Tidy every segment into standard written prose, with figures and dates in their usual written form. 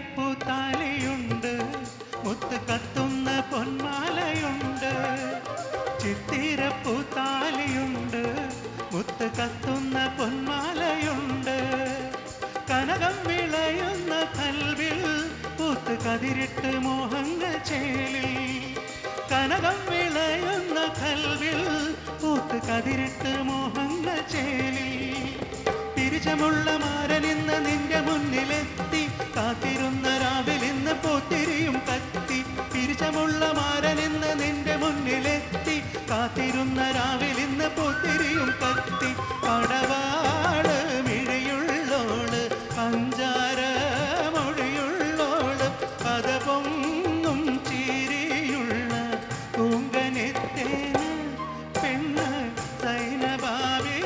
ചിത്തിരപ്പൂത്താലിയുണ്ട്, മുത്ത് കത്തുന്ന പൊന്മാലയുണ്ട്. ചിത്തിരപ്പൂത്താലിയുണ്ട്, മുത്ത് കത്തുന്ന പൊന്മാലയുണ്ട്. കനകം വിളയുന്ന കൽവിൽ പൂത്ത് കതിരിട്ട് മോഹങ്ങൾ ചേലിൽ. കനകം വിളയുന്ന കൽവിൽ പൂത്ത് കതിരിട്ട് മോഹങ്ങൾ ചേലിൽ. തിരിച്ചമുള്ള മാരനിന്ന് നിന്റെ മുന്നിലെത്തി, കാത്തിരുന്ന രാവിലിന്ന് പൂത്തിരിയും കത്തി. തിരിച്ചമുള്ള മാരനിന്ന് നിന്റെ മുന്നിലെത്തി, കാത്തിരുന്ന രാവിലിന്ന് പൂത്തിരിയും കത്തി. പടവാള് മിഴിയുള്ളോള്, പഞ്ചാര മൊഴിയുള്ളോള്, പദപൊങ്ങും ചിരിയുള്ള പൂങ്കനെത്തേന് പെണ്ണ് സൈനബാബി.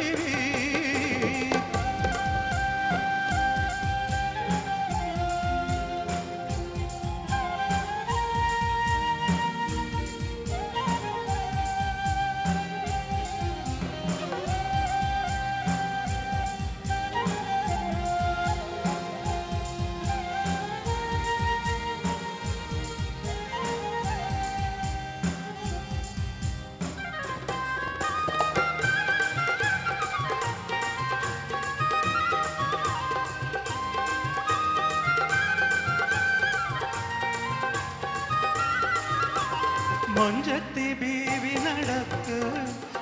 മൊഞ്ചത്തി ബീവി നടക്ക്,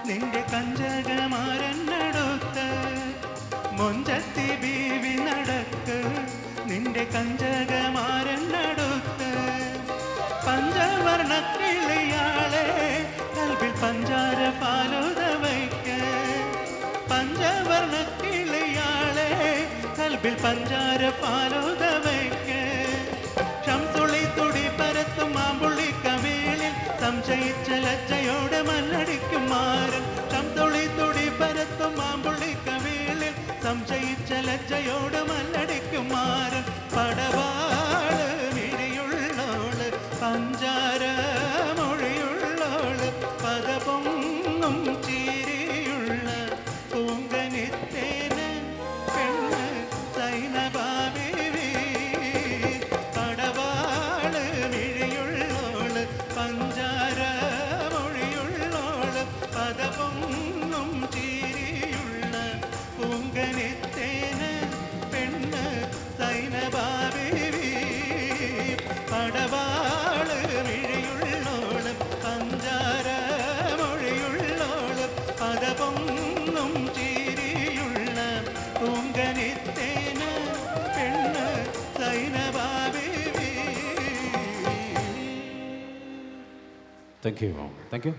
നിന്റെ കഞ്ചകമാരനടുത്ത്. മൊഞ്ചത്തി ബീവി നടക്ക്, നിന്റെ കഞ്ചകമാരനടുത്ത്. പഞ്ചവർണ്ണ കിളിയാളെ കൽവിൽ പഞ്ചാര ഫാലുദ വയ്ക്ക്. പഞ്ചവർണ്ണ കിളിയാളെ കൽവിൽ പഞ്ചാര ഫാലുദ വയ്ക്ക്. ശംസുളി തുടി പരത്തും മാമ്പുള്ളി കവേളിൽ സംശയിച്ച ലജ്ജയോടെ മല്ലടിക്കും മാരൻ. ശംസുളി തുടി പരത്തും മാമ്പുള്ളി കവേളിൽ സംശയിച്ച ലജ്ജയോടെ മല്ലടിക്കും മാരൻ. പടവാള് മിഴിയുള്ളോള്, പഞ്ചാര മൊഴിയുള്ളോള്, പദപൊങ്ങും ചിരിയുള്ള പൂങ്കനിത്തേന് പെണ്ണ് സൈനബാബി. പടവാള് മിഴിയുള്ളോള്, പഞ്ചാര മൊഴിയുള്ളോള്, പദപൊങ്ങും ചിരിയുള്ള പൂങ്കനിത്തേന് പെണ്ണ് സൈനബാബി. പടവാള് മിഴിയുള്ളോള്, പഞ്ചാര മൊഴിയുള്ളോള്, പദപൊങ്ങും ചിരിയുള്ള പൂങ്കനിത്തേന് പെണ്ണ് Sainababi. Thank you. Thank you.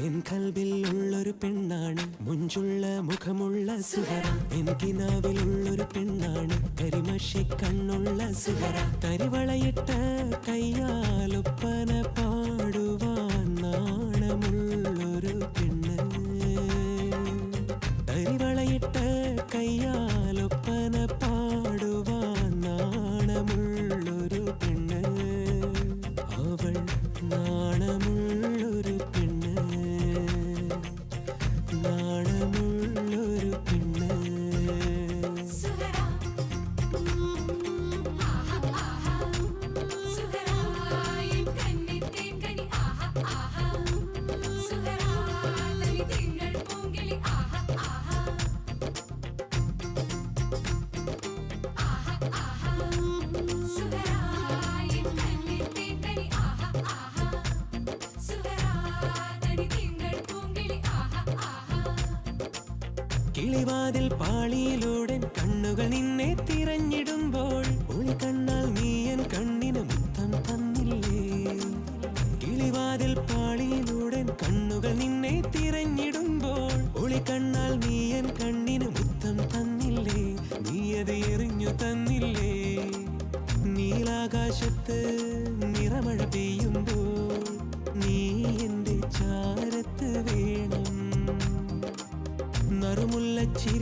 N കൽവിൽ ഉള്ളൊരു പെണ്ണാണ്, മുഞ്ചുള്ള മുഖമുള്ള സുഹറ. എൻ കിനാവിലുള്ളൊരു പെണ്ണാണ്, കരിമഷി കണ്ണുള്ള സുഹറ. തരിവളയിട്ട കയ്യാലൊപ്പന പാടുവാൻ നാണമുള്ളൊരു പെണ്ണ്. തരിവളയിട്ട കയ്യാലൊപ്പന പാടുവാൻ നാണമുള്ളൊരു പെണ്ണ്. അവൾ നാണമുള്ളൊരു പെണ്ണ്, നാണമുള്ളൊരു പെണ്ണ്. കിളിവാതിൽ പാളിയിലൂടെ കണ്ണുകൾ നിന്നെ തിരഞ്ഞിടുമ്പോൾ, ഉൾക്കണ്ണാൽ നീയൻ കണ്ണിന് മുത്തം തന്നില്ലേ. കിളിവാതിൽ പാളിയിലൂടെ കണ്ണുകൾ നിന്നെ തിരഞ്ഞിടുമ്പോൾ, ഒളിക്കണ്ണാൽ നീയൻ കണ്ണിന് മുത്തം തന്നില്ലേ. നീയത് എറിഞ്ഞു തന്നില്ലേ. നീലാകാശത്ത് നിറമഴ പെയ്യുമ്പോൾ നീ എന്റെ ചാരത്ത് വേണം. നറുമുല്ലച്ചി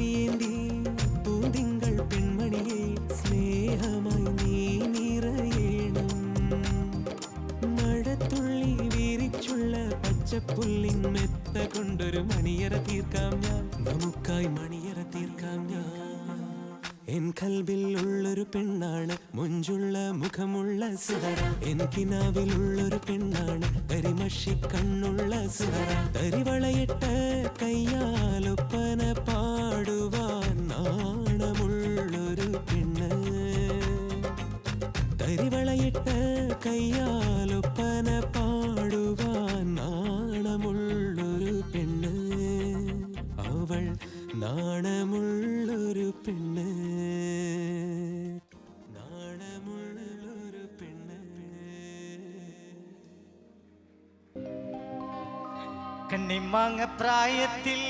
പച്ചപ്പുല്ലിൻ മെത്ത കൊണ്ടൊരു മണിയറ തീർക്കാം ഞാൻ, നമുക്കായി മണിയറ തീർക്കാം ഞാൻ. എൻ കൽബിൽ ഉള്ളൊരു പെണ്ണാണ്, മുഞ്ചുള്ള മുഖമുള്ള സുഹറ. എൻ കിനാവിലുള്ളൊരു പെണ്ണാണ്, കരിമഷി കണ്ണുള്ള സുഹറ. തരിവളയിട്ട് കയ്യാലൊപ്പന പാടുവാൻ നാണമുള്ളൊരു പെണ്ണ്. തരിവളയിട്ട് കയ്യാലൊപ്പന പാടുവാൻ നാണമുള്ളൊരു പെണ്ണ്. അവൾ നാണമുള്ളൊരു പെണ്ണ്, നാണമുള്ളൊരു പെണ്ണ്. കണ്ണിമാങ്ങ പ്രായത്തിൽ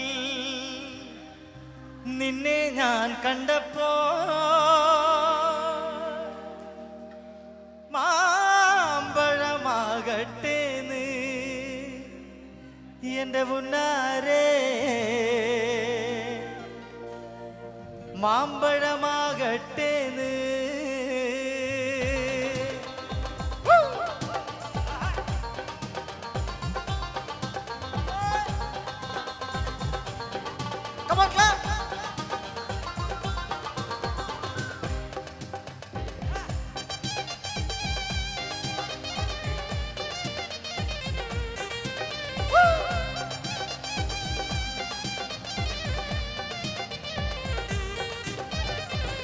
നിന്നെ ഞാൻ കണ്ടപ്പോ മാമ്പഴമാകട്ടേന്ന് എന്റെ പുന്നാരേ, മാമ്പഴമാകട്ടേന്ന്. Come on, clap.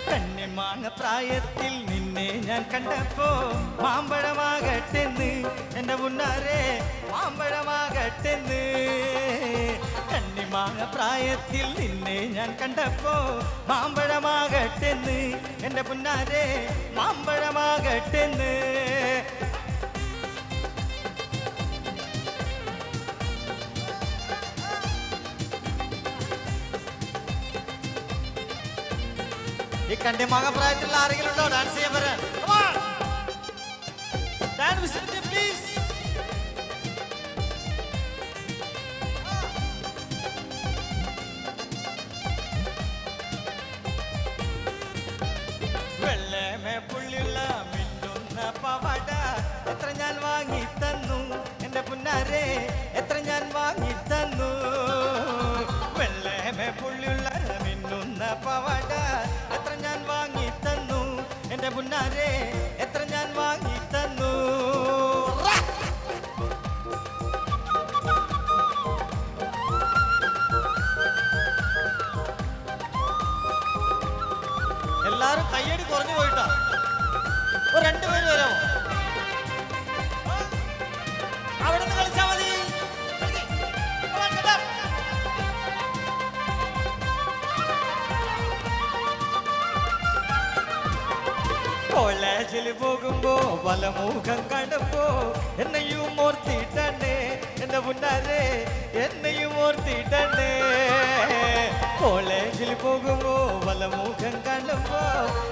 കണ്ണിമാങ്ങ പ്രായത്തിൽ നിന്നെ ഞാൻ കണ്ടപ്പോ മാമ്പഴമാകട്ടെന്ന് എന്റെ മുന്നാരെ, മാമ്പഴമാകട്ടെന്ന്. കണ്ണിമാങ്ങ പ്രായത്തിൽ നിന്നെ ഞാൻ കണ്ടപ്പോ മാമ്പഴമാകട്ടെന്ന് എന്റെ മുന്നാരെ, മാമ്പഴമാകട്ടെന്ന്. ഈ കണ്ണിമാങ്ങ പ്രായത്തിലുള്ള ആരെങ്കിലും ഉണ്ടോ ഡാൻസ് ചെയ്യാൻ വരാൻ? Dance please. വെള്ളമേ പുള്ളിയുള്ള മിന്നുന്ന പവട എത്ര ഞാൻ വാങ്ങി തന്നു എന്റെ പുന്നാരെ, എത്ര ഞാൻ വാങ്ങി തന്നു. വെള്ളമേ പുള്ളിയുള്ള മിന്നുന്ന പവട എത്ര ഞാൻ വാങ്ങി തന്നു എന്റെ പുന്നാരെ, എത്ര ഞാൻ വാങ്ങി തന്നു. എല്ലാരും കയ്യടി കുറഞ്ഞു പോയിട്ടാ. ഒരു രണ്ടുപേര് വരാമോ? അവിടെ നിന്ന് കളിച്ചാ മതി. കോളേജിൽ പോകുമ്പോ വലമുഖം കണ്ടപ്പോ എന്നെയും ഓർത്തിട്ടേ എന്റെ മുന്നാരെ, എന്നെയും ഓർത്തിട്ടേ. കോളേജിൽ പോകുമ്പോ വലമുഖം കണ്ടപ്പോ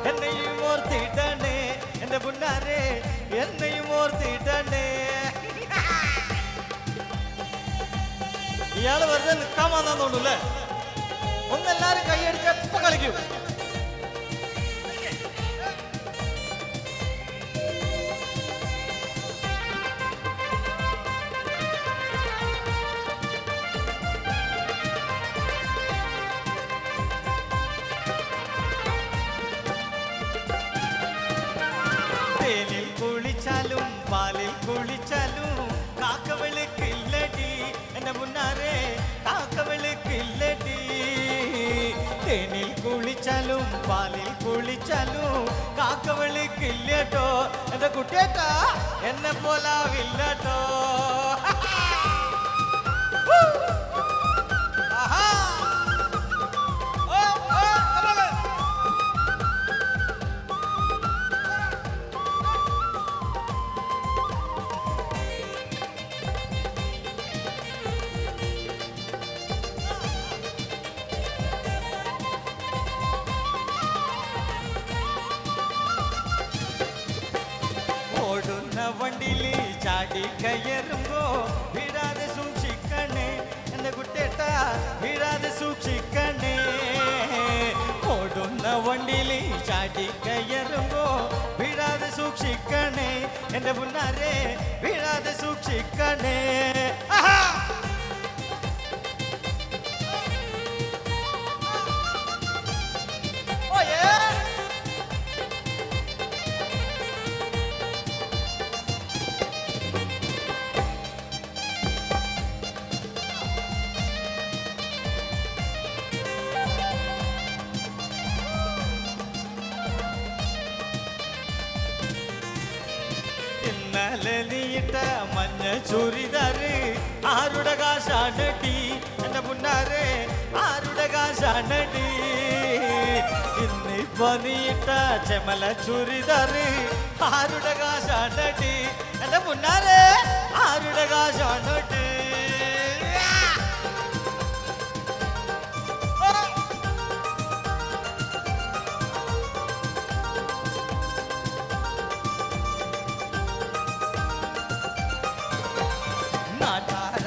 എന്നെയും ഓർത്തിട്ടേ എന്റെ മുന്നാരെ, എന്നെയും ഓർത്തിട്ടേ. ഇയാള് വെറുതെ നിൽക്കാൻ വന്നോണ്ടല്ലേ? ഒന്നെല്ലാരും കൈയടിച്ച് എപ്പോ കളിക്കൂ. തേനിൽ കുളിച്ചാലും പാലിൽ കുളിച്ചാലും കാക്കവെളുക്കില്ലടി എന്റെ മുന്നാരെ, കാക്കവെളുക്കില്ലടി. തേനിൽ കുളിച്ചാലും പാലിൽ കുളിച്ചാലും കാക്കവെളുക്കില്ലട്ടോ എന്റെ കുട്ടിയേട്ടാ, എന്നെ പോലാവില്ലട്ടോ. വണ്ടിയില് ചാടി കയറുമ്പോ വീഴാതെ സൂക്ഷിക്കണേ എന്റെ കുട്ടേട്ടാ, വീഴാതെ സൂക്ഷിക്കണേ. ഓടുന്ന വണ്ടിയില് ചാടി കയറുമ്പോ വീഴാതെ സൂക്ഷിക്കണേ എന്റെ മുന്നാരെ, വീഴാതെ സൂക്ഷിക്കണേ. ഇന്നലെ നീയിട്ട മഞ്ഞ ചുരിദാറ് ആരുടെ കാശാണടി എന്റെ പുന്നാരെ ആരുടെ കാശാണടി ഇന്നിപ്പോ നീയിട്ട ചെമല ചുരിദാറ് ആരുടെ കാശാണടി എന്റെ പുന്നാരെ ആരുടെ കാശാണടി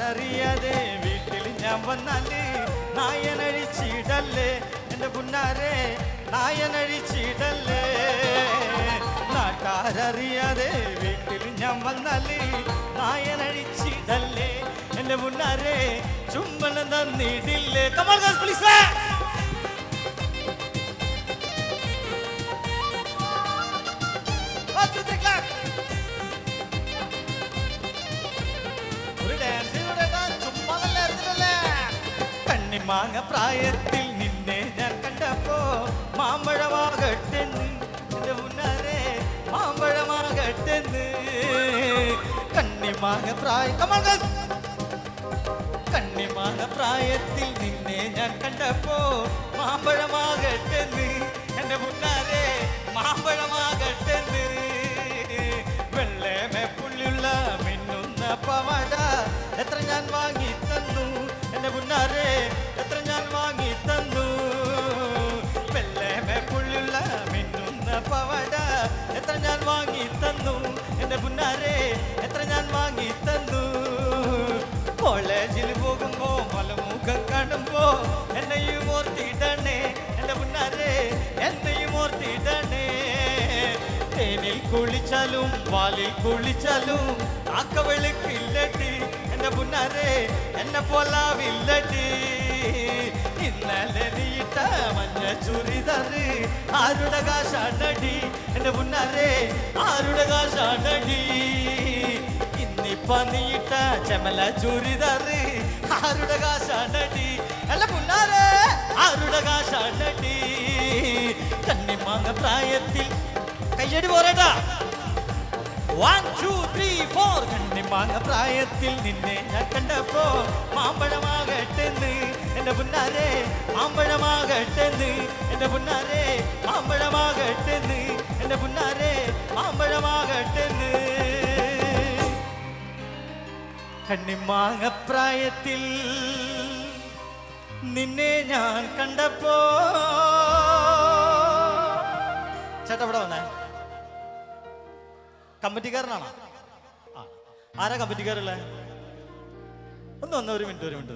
അറിയാതെ വീട്ടിൽ ഞാൻ വന്നാല് നായനഴിച്ചിടല്ലേ എന്റെ പുന്നാരെ നായനഴിച്ചിടല്ലേ നാട്ടാരറിയാതെ വീട്ടിൽ ഞാൻ വന്നാല് നായനഴിച്ചിടല്ലേ എന്റെ പുന്നാരെ ചുംബനം തന്നിടില്ലേ കമാൽ ഗായ്സ് പ്ലീസ് കണ്ണിമാങ്ങ പ്രായത്തിൽ നിന്നെ ഞാൻ കണ്ടപ്പോ മാമ്പഴമാകട്ടെന്ന് എന്റെ മുന്നാരെ മാമ്പഴമാകട്ടെന്ന് കണ്ണിമാങ്ങ കണ്ണിമാങ്ങ പ്രായത്തിൽ നിന്നെ ഞാൻ കണ്ടപ്പോ മാമ്പഴമാകട്ടെന്ന് എന്റെ മുന്നാരെ മാമ്പഴമാകട്ടെന്ന് വെള്ളമേ പുള്ളിയുള്ള മിന്നുന്ന പവട എത്ര ഞാൻ വാങ്ങി തന്നു എന്റെ പുന്നാരെ എത്ര ഞാൻ വാങ്ങി തന്നു വെള്ളമേ പുള്ളിയുള്ള മിന്നുന്ന പവട എത്ര ഞാൻ വാങ്ങി തന്നു എന്റെ പുന്നാരെ എത്ര ഞാൻ വാങ്ങി തന്നു കോളേജിൽ പോകുമ്പോ മലമുഖം കാണുമ്പോ എന്നെയും ഓർത്തിടണേ എന്റെ പുന്നാരെ എന്നെയും ഓർത്തിടണേ തേനിൽ കുളിച്ചാലും വാലിൽ കുളിച്ചാലും ആക്ക വെളുക്കില്ലടി എന്റെ പുന്നാരെ എന്നെ പോലാവില്ലടി ഇന്നലെ നീയിട്ട മഞ്ഞ ചുരിദാറ് ആരുടെ കാശാണടി എന്റെ പുന്നാരെ ആരുടെ കാശാണടി ഇന്നിപ്പ നീയിട്ട ചെമല ചുരിദാറ് ആരുടെ കാശാണടി എന്റെ പുന്നാരെ ആരുടെ കാശാണടി കണ്ണിമാങ്ങ പ്രായത്തിൽ കയ്യടി പോരേട്ടാ 1 2 3 4 കണ്ണിമാങ്ങ പ്രായത്തിൽ നിന്നെ ഞാൻ കണ്ടപ്പോ മാമ്പഴമാകട്ടെന്ന് എന്റെ പുന്നാരെ മാമ്പഴമാകട്ടെന്ന് എന്റെ പുന്നാരെ മാമ്പഴമാകട്ടെന്ന് എന്റെ പുന്നാരെ മാമ്പഴമാകട്ടെന്ന് കണ്ണിമാങ്ങ പ്രായത്തിൽ നിന്നെ ഞാൻ കണ്ടപ്പോ ചേട്ടാ ഇവിടെ വന്നേ കമ്മിറ്റിക്കാരനാണോ ആരാ കമ്മിറ്റിക്കാരുള്ള ഒന്ന് ഒരു മിനിറ്റ്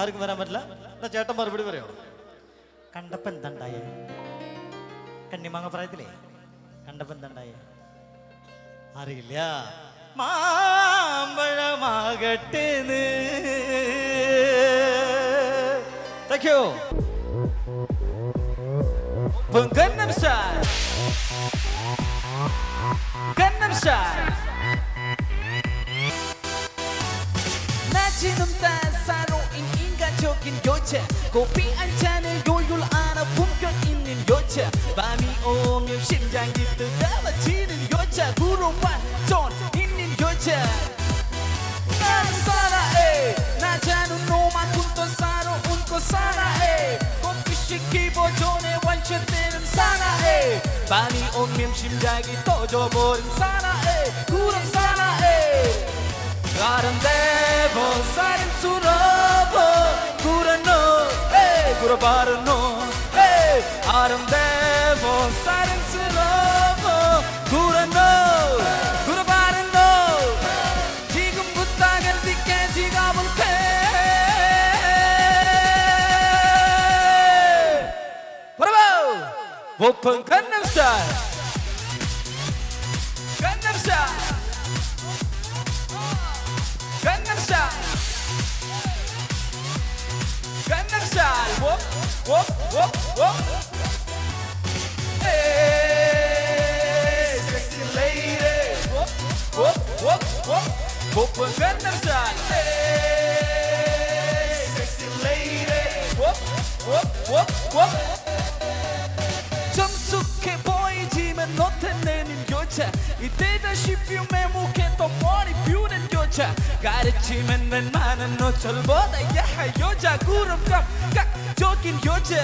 ആർക്കും വരാൻ പറ്റില്ല എന്നാ ചേട്ടൻ മറുപടി പറയോ കണ്ടപ്പോ എന്താണ്ടായേ കണ്ണിമാങ്ങ പ്രായത്തിലേ കണ്ടപ്പോ എന്താണ്ടായേ അറിയില്ല മാമ്പഴമാകട്ടേന്ന് thank you Gangnam Style Gangnam Style 낮이는 따사로운 인간적인 여자 고삐 한 잔을 요율 알아 품격 있는 여자 밤이 오면 심장이 뜨거워지는 여자 구름 완전 있는 여자 나는 사랑해 낮에는 너만 꿈도 사로운 거 사랑해 꽃빛이 기버전에 완전되는 사랑해 밤이 오면 심장이 터져버린 사랑해 구름 사랑해 아름다워 사랑스러워 구름 너 구름 바른 너 아름다워 사랑스러워 구름 너 구름 바른 너 지금부터 갈비까지 가볼게 오픈 Gangnam Style Gangnam Style Gangnam Style Gangnam Style Whoop whoop whoop whoop Hey sexy lady Whoop whoop whoop whoop 오픈 Gangnam Style Hey sexy lady Whoop whoop whoop whoop 점숙해 보이지만 너한테는 여자 여자 이때다 싶으면 목에 또 머리 뷰는 여자 가르치면 난 많은 어쩔보다 야한 여자 구름 감각적인 여자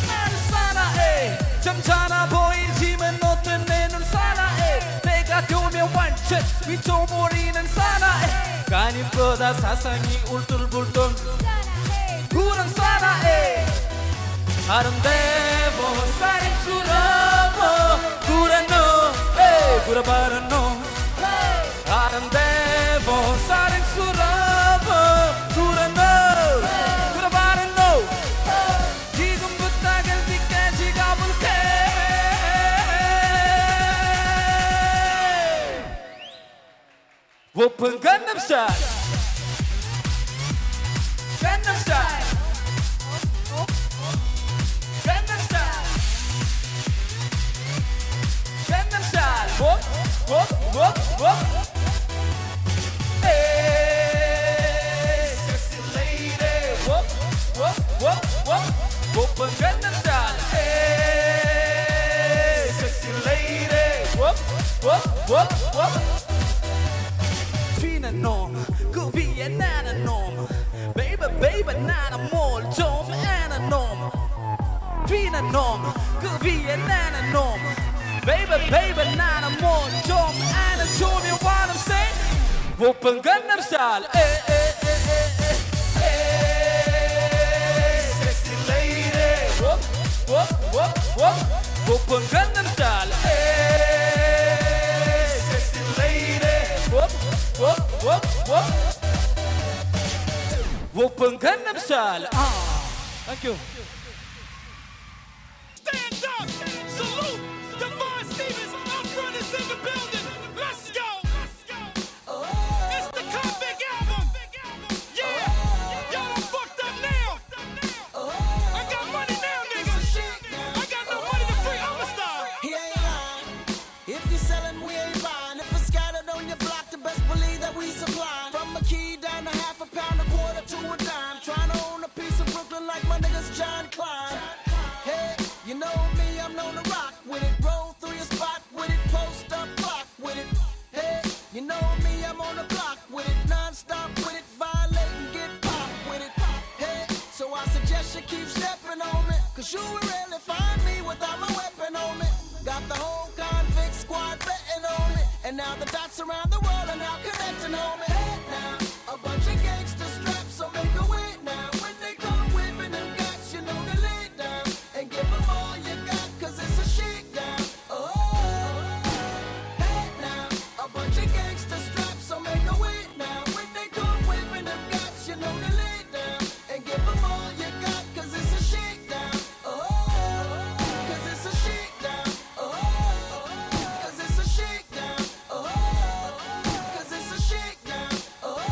나는 사나해 점잖아 보이지만 어떤 내 눈 사나해 내가 되면 완전 미쳐버리는 사나해 간입보다 사상이 울들불들 그런 사나해 아름다워 사랑스러워 그래 너 그래봐라 너 아름다워 사랑스러워 그래 너 그래봐라 너 지금부터 갈비까지 가볼게 오픈 강남스타일 강남스타일 Whoop, whoop, whoop, whoop. Hey, sexy lady. Whoop, whoop, whoop, whoop. Whoop and Gangnam Style. Hey, sexy lady. Whoop, whoop, whoop, whoop. Fina nom, 그 위에 나는 놈. Baby, baby, 나는 뭘 좀 아는 놈. Fina nom, 그 위에 나는 놈. Baby, baby, 나는 뭐좀 아는 좀이 what I'm saying 오픈 강남 스타일 Sexy lady Whoop, whoop, whoop, whoop 오픈 강남 스타일 Sexy lady Whoop, whoop, whoop, whoop 오픈 강남 스타일 Thank you Stand up! Salute! Devon Stevens, up front is in the building. Let's go! It's the Convict album. Yeah! Y'all done fucked up now. I got money now, niggas. I got no money to free Amistad. He ain't lying. If you sellin', we ain't buying. If it's scattered on your block, the best believe that we supply. From a key down to half a pound, a quarter to a dime. Trying to own a piece of Brooklyn like my niggas John Klein. Hey, you know me, I'm known to rock with it. Roll through your spot with it, post up block with it. Hey, you know me, I'm on the block with it. Non-stop with it, violate and get popped with it. Hey, so I suggest you keep stepping on me. Cause you will rarely find me without my weapon on me. Got the whole convict squad betting on me. And now the dots around the world are now connecting on me. Hey, now, a bunch of gangsters strapped, so make a way now. When they come whipping them guts, you know they lay down. And give them all you got, cause it's a shakedown. Oh, hey now, a bunch of gangsters strapped, so make a way now. When they come whipping them guts, you know they lay down. And give them all you got, cause it's a shakedown. Oh, cause it's a shakedown. Oh, cause it's a shakedown. Oh, cause it's a shakedown. Oh.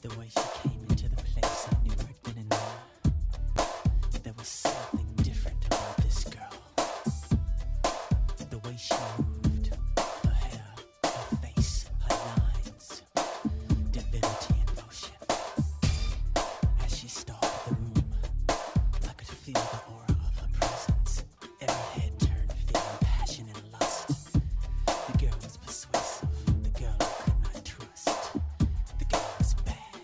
The way she came into the place, I knew right then and there. There was something different about this girl. The way she moved, her hair, her face, her lines, divinity in motion. As she stalked the room, I could feel the aura of her presence. Every head turned, feeling passion and lust. The girl was persuasive, the girl I could not trust. The girl was bad,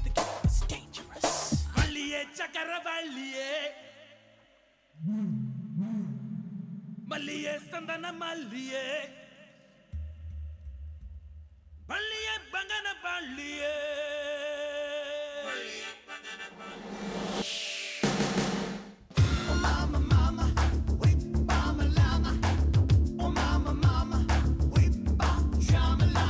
the girl was dangerous. Malliye Chakaravalliye. Malliye Sandana Malliye. Malliye Bangana Balliye. Oh mama, mama, we ba, jamala.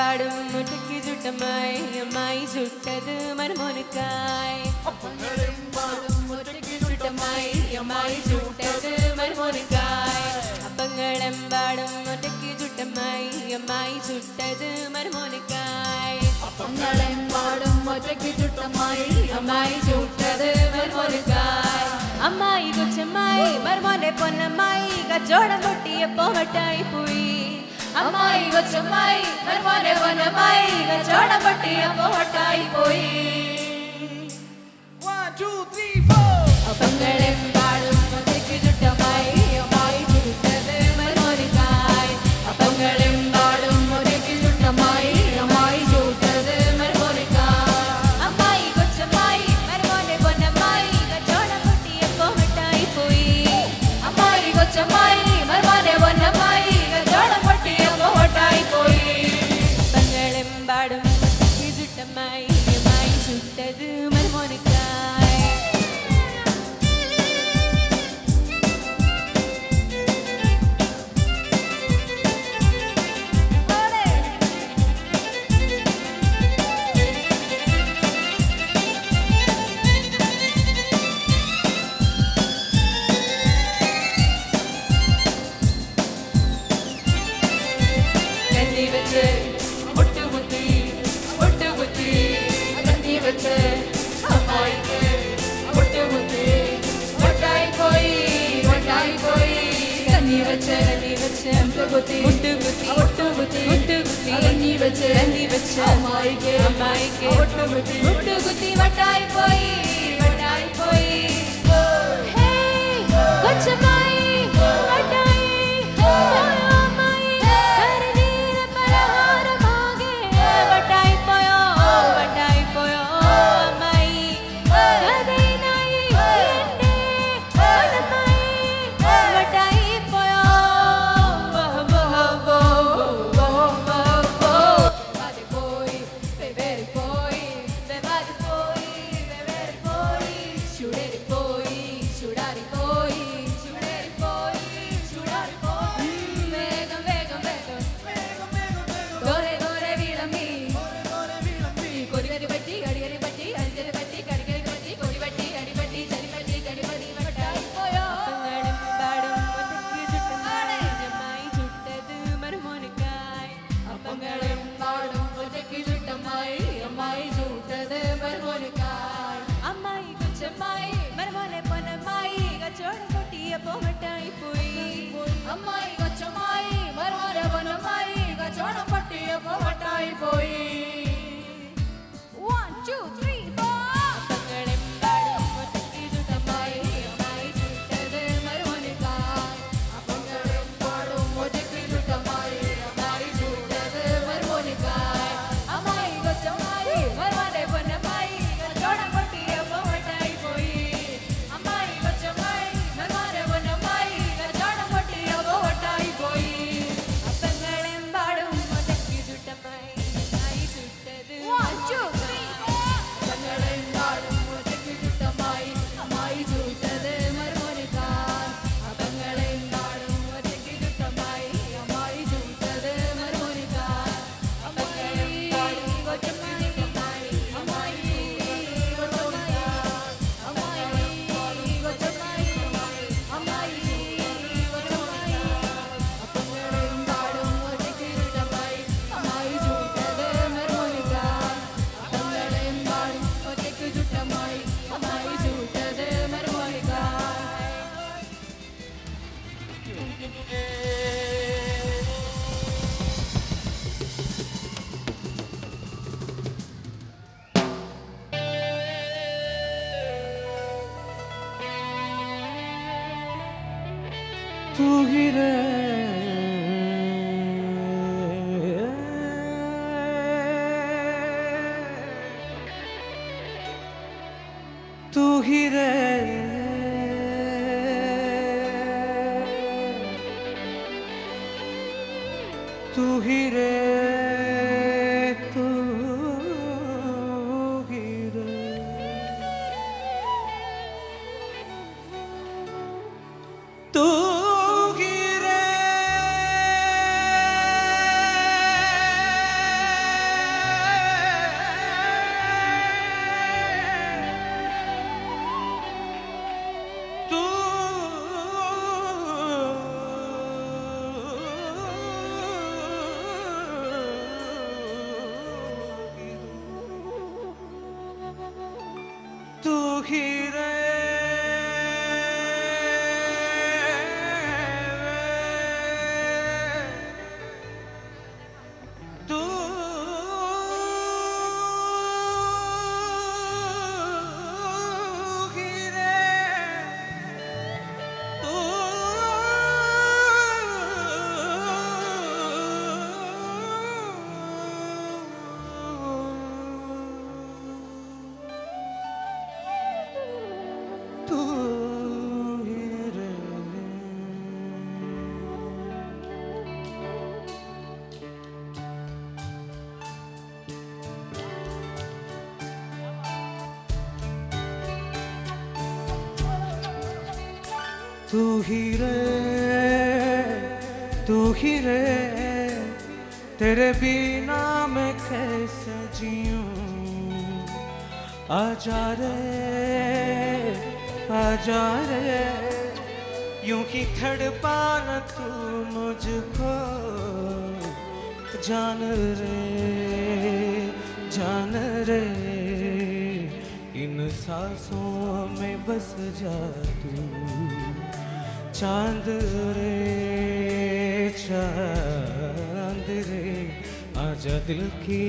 പാടും മുറ്റയ്ക്ക് ചുട്ടമായി അമ്മായി ചുട്ടത് മരുമോനുക്കായി അപ്പങ്ങളും പാടും മുറ്റയ്ക്ക് ചുട്ടമായി അമ്മായി ചുട്ടത് മരുമോനുക്കായി അപ്പങ്ങളും പാടും മുറ്റയ്ക്ക് ചുട്ടമായി അമ്മായി ചുട്ടത് മരുമോനുക്കായി അപ്പങ്ങളും പാടും മുറ്റയ്ക്ക് ചുട്ടമായി അമ്മായി ചുട്ടത് മരുമോനുക്കായി അമ്മായി കൊച്ചമ്മായി മരുമോന്റെ പൊന്നമ്മായി കച്ചോടം കൊട്ടിയപ്പോ വട്ടായി പോയി അമ്മായി കൊച്ചമ്മായി മരുമോന്റെ പൊന്നമ്മായി കച്ചോടം കൊട്ടിയപ്പോ വട്ടായി പോയി 1 2 3 4 അപ്പങ്ങളും പാടും മുറ്റയ്ക്ക് ചുട്ടമായി അമ്മായി ചുട്ടത് മരുമോനുക്കായി അപ്പങ്ങളും പാടും മുറ്റയ്ക്ക് ചുട്ടമായി അമ്മായി ചുട്ടത് മരുമോനുക്കായി അമ്മായി കൊച്ചമ്മായി മരുമോന്റെ പൊന്നമ്മായി കച്ചോടം കൊട്ടിയപ്പോ വട്ടായി പോയി അമ്മായി കൊച്ചമ്മായി മരുമോന്റെ പൊന്നമ്മായി കച്ചോടം കൊട്ടിയപ്പോ വട്ടായി പോയി അപ്പങ്ങളും പാടും മുറ്റയ്ക്ക് ചുട്ടമായി അമ്മായി ചുട്ടത് മരുമോനുക്കായി കന്നി വെച്ച് ഒട്ടുകുത്തി ഒട്ടുകുത്തി കന്നി വെച്ച് അമ്മായിക്ക് ഒട്ടുകുത്തി ഒട്ടായി പോയി കന്നി വെച്ച് ഒട്ടുകുത്തി ഒട്ടുകുത്തി ഒട്ടുകുത്തി ഒട്ടുകുത്തി കന്നി വെച്ച് അമ്മായിക്ക് ഒട്ടുകുത്തി ഒട്ടുകുത്തി വട്ടായി പോയി കൊച്ചമ്മായി വട്ടായി അമ്മായി കരുനീല പലഹാരമാകെ വട്ടായി പോയോ അമ്മായി കഥയിനായി എന്റെ മനമായി വട്ടായി പോയോ പോയി അമ്മായി കൊച്ചമ്മായി മരുമോനെ പൊന്നമ്മായി കച്ചോടം പട്ടിയപ്പോ വട്ടായി പോയി 1 2 3 4 അപ്പങ്ങളും പാടും മുറ്റയ്ക്ക് ചുട്ടമായി അമ്മായി ചുട്ടത് മരുമോനുക്കായി അപ്പങ്ങളും പാടും മുറ്റയ്ക്ക് ചുട്ടമായി അമ്മായി ചുട്ടത് മരുമോനുക്കായി അമ്മായി കൊച്ചമ്മായി മരുമോനെ പൊന്നമ്മായി കച്ചോടം പട്ടിയപ്പോ വട്ടായി പോയി അമ്മായി കൊച്ചമ്മായി മരുമോനെ പൊന്നമ്മായി കച്ചോടം പട്ടിയപ്പോ വട്ടായി പോയി അപ്പങ്ങളും പാടും മുറ്റയ്ക്ക് ചുട്ടമായി അമ്മായി ചുട്ടത് 1 2 3 അപ്പങ്ങളും പാടും മുറ്റയ്ക്ക് ചുട്ടമായി അമ്മായി ചുട്ടത് മരുമോനുക്കായി അപ്പങ്ങളും പാടും മുറ്റയ്ക്ക് ചുട്ടമായി അമ്മായി ചുട്ടത് മരുമോനുക്കായി അപ്പങ്ങളും പാടും കൊച്ചമ്മായി അമ്മായി അമ്മായി കൊച്ചമ്മായി അമ്മായി അപ്പങ്ങളും പാടും മുറ്റയ്ക്ക് ചുട്ടമായി അമ്മായി ചുട്ടത് മരുമോനുക്കായി അപ്പങ്ങളും പാടും മുറ്റയ്ക്ക് ചുട്ടമായി അമ്മായി ചുട്ടത് മരുമോനുക്കായി तू ही रे तू ही रे तू ही रे तू ही रे तू ही रे ही रे तू ही रे तू तू ही रे तू ही रे तू ही रे तेरे बिना मैं कैसे जीऊं आजा रे यूं ही तड़पाना तू मुझको जान रे इन सांसों में बस जा तू चांद रे आजा दिल की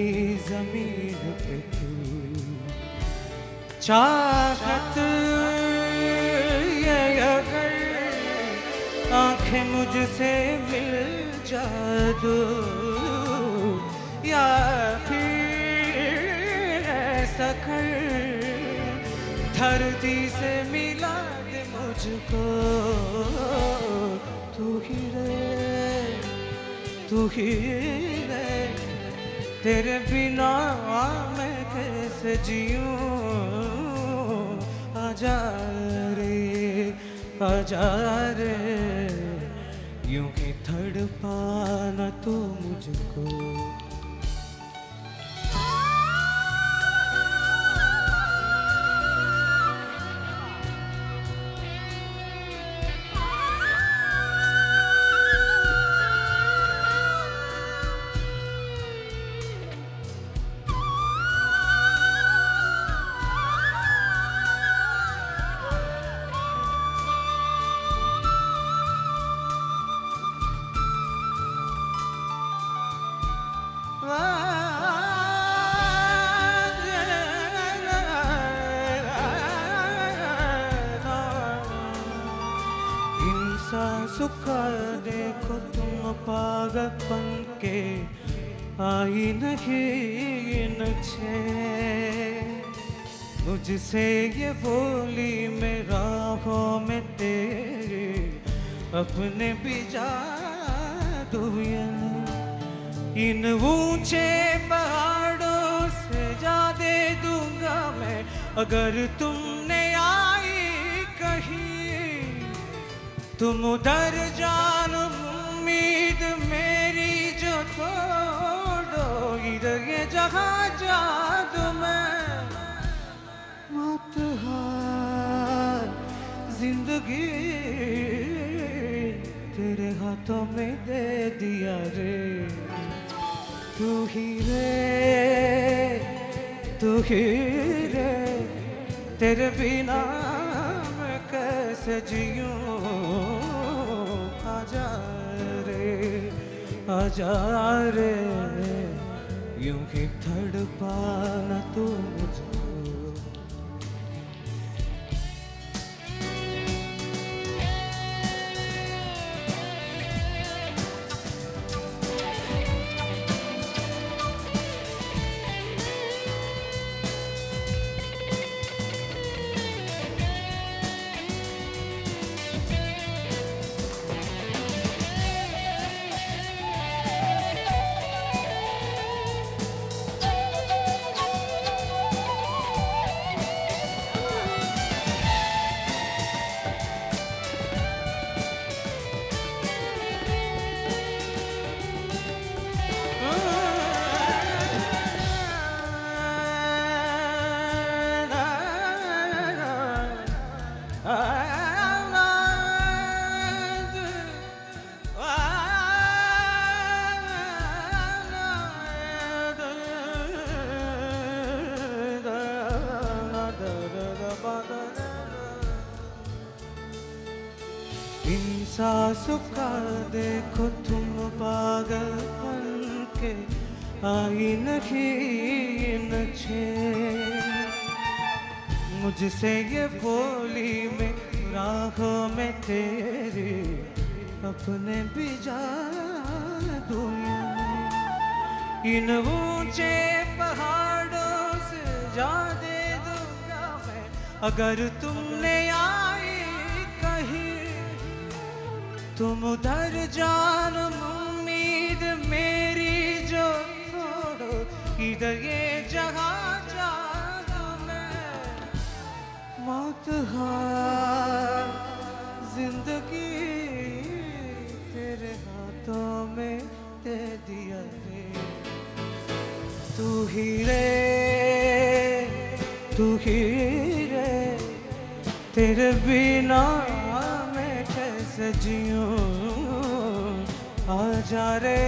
जमीन पे तू चाहत ये अगर आंखें मुझसे मिल जादू या फिर ऐसा कर धरती से मिला दे मुझको तू ही रे तेरे बिना मैं कैसे जीऊं आजा रे यूं ही तड़पाना तू मुझको सुखा देखो तुम पागलपन के आई नहीं नक्शे मुझसे ये बोली मैं राहों में तेरे अपने भी जादू इन ऊंचे पहाड़ों से जा दे दूंगा मैं अगर तुमने आई कहीं तुम उधर जान उम्मीद मेरी जो तोड़ो इधर ये जहाँ जादू मैं मत हार जिंदगी तेरे हाथों में दे दिया रे तू ही रे तेरे बिना मैं कैसे जीऊं आजा रे यूं ही तड़पाना तू मुझको इन सांसों का देखो तुम पागल बन के आई नहीं नचे मुझसे ये बोली में राहों में तेरी अपने भी जादू इन ऊंचे पहाड़ों से जा दे दूंगा मैं अगर तुमने आई कहीं तुम उधर जान उम्मीद मेरी जो छोड़ो इधर ये जगह जान मैं मौत हार जिंदगी तेरे हाथों में दे दिया रे तू ही रे तेरे बिना मैं कैसे जीऊं आजा रे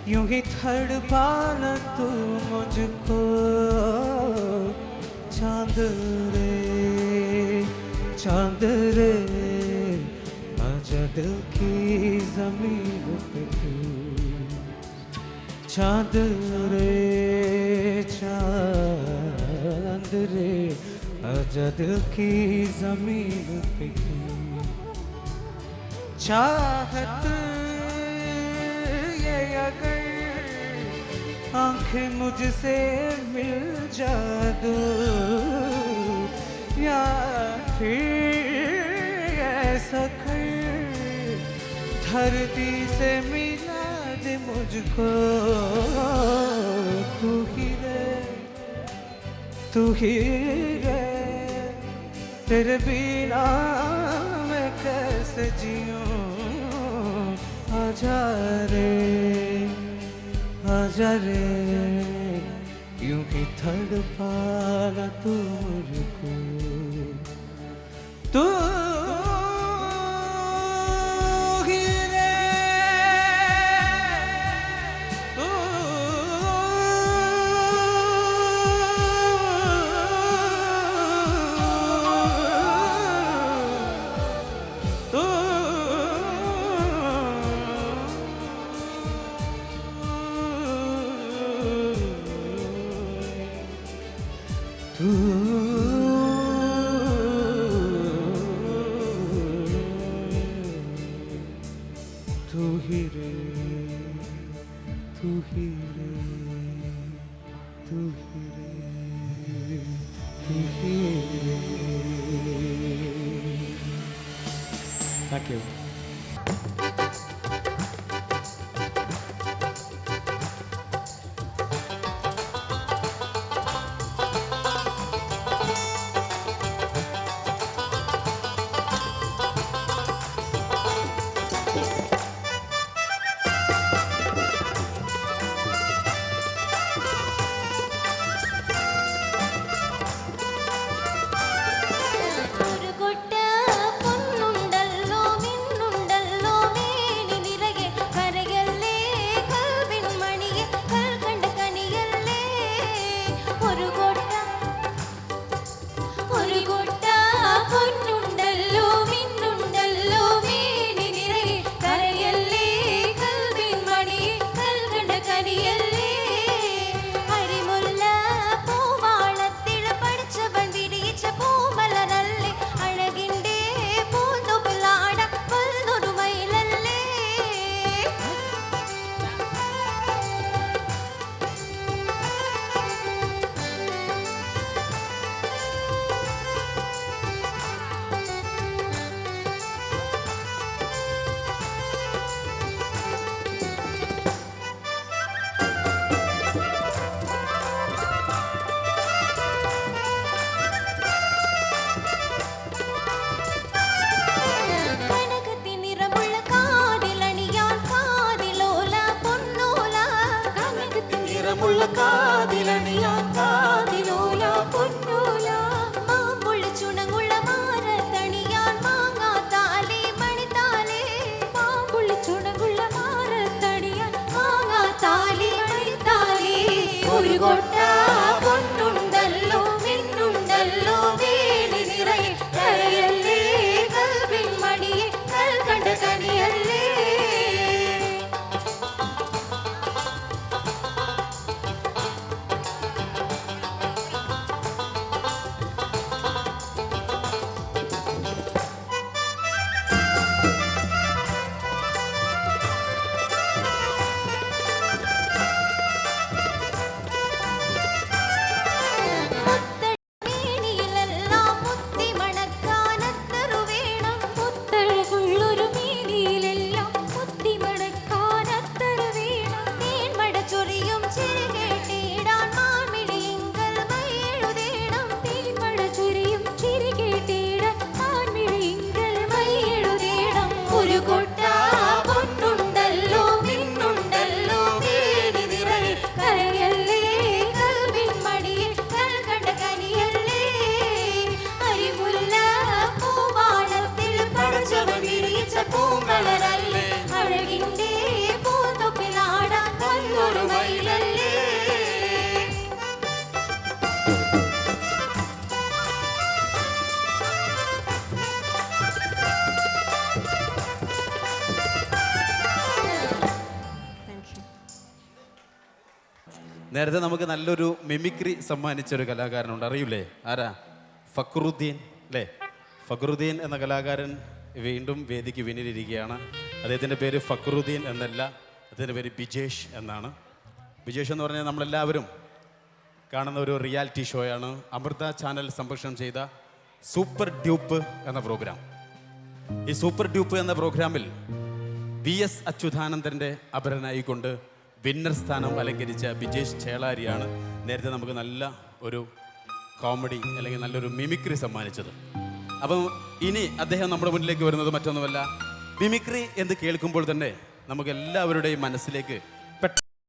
यूं ही तड़पाना तू मुझको चांद रे आजा दिल की जमीन पे तू चांद रे आजा दिल की जमीन पे तू चाहत ये अगर आंखें मुझसे मिल जादू या फिर ऐसा कर धरती से मिला दे मुझको तू ही रे तेरे बिना मैं कैसे जीऊं आजा रे यूं ही तड़पाना तू मुझको तू ही रे तू ही रे Thank you. ഒരു കൊട്ട പൊന്നുണ്ടല്ലോ മിന്നുണ്ടല്ലോ വേണി നിറയെ നേരത്തെ നമുക്ക് നല്ലൊരു മിമിക്രി സമ്മാനിച്ചൊരു കലാകാരനുണ്ട്, അറിയില്ലേ? ആരാ? ഫക്രുദ്ദീൻ അല്ലേ? ഫക്രുദ്ദീൻ എന്ന കലാകാരൻ വീണ്ടും വേദിക്ക് പിന്നിലിരിക്കുകയാണ്. അദ്ദേഹത്തിൻ്റെ പേര് ഫക്രുദ്ദീൻ എന്നല്ല, അദ്ദേഹത്തിൻ്റെ പേര് ബിജേഷ് എന്നാണ്. ബിജേഷ് എന്ന് പറഞ്ഞാൽ നമ്മളെല്ലാവരും കാണുന്ന ഒരു റിയാലിറ്റി ഷോയാണ് അമൃത ചാനൽ സംപ്രേഷണം ചെയ്ത സൂപ്പർ ഡ്യൂപ്പ് എന്ന പ്രോഗ്രാം. ഈ സൂപ്പർ ഡ്യൂപ്പ് എന്ന പ്രോഗ്രാമിൽ VS അച്യുതാനന്ദൻ്റെ അപരനായിക്കൊണ്ട് വിന്നർ സ്ഥാനം അലങ്കരിച്ച ബിജേഷ് ചേളാരിയാണ് നേരത്തെ നമുക്ക് നല്ല ഒരു കോമഡി അല്ലെങ്കിൽ നല്ലൊരു മിമിക്രി സമ്മാനിച്ചത്. അപ്പം ഇനി അദ്ദേഹം നമ്മുടെ മുന്നിലേക്ക് വരുന്നത് മറ്റൊന്നുമല്ല, മിമിക്രി എന്ന് കേൾക്കുമ്പോൾ തന്നെ നമുക്ക് എല്ലാവരുടെയും മനസ്സിലേക്ക്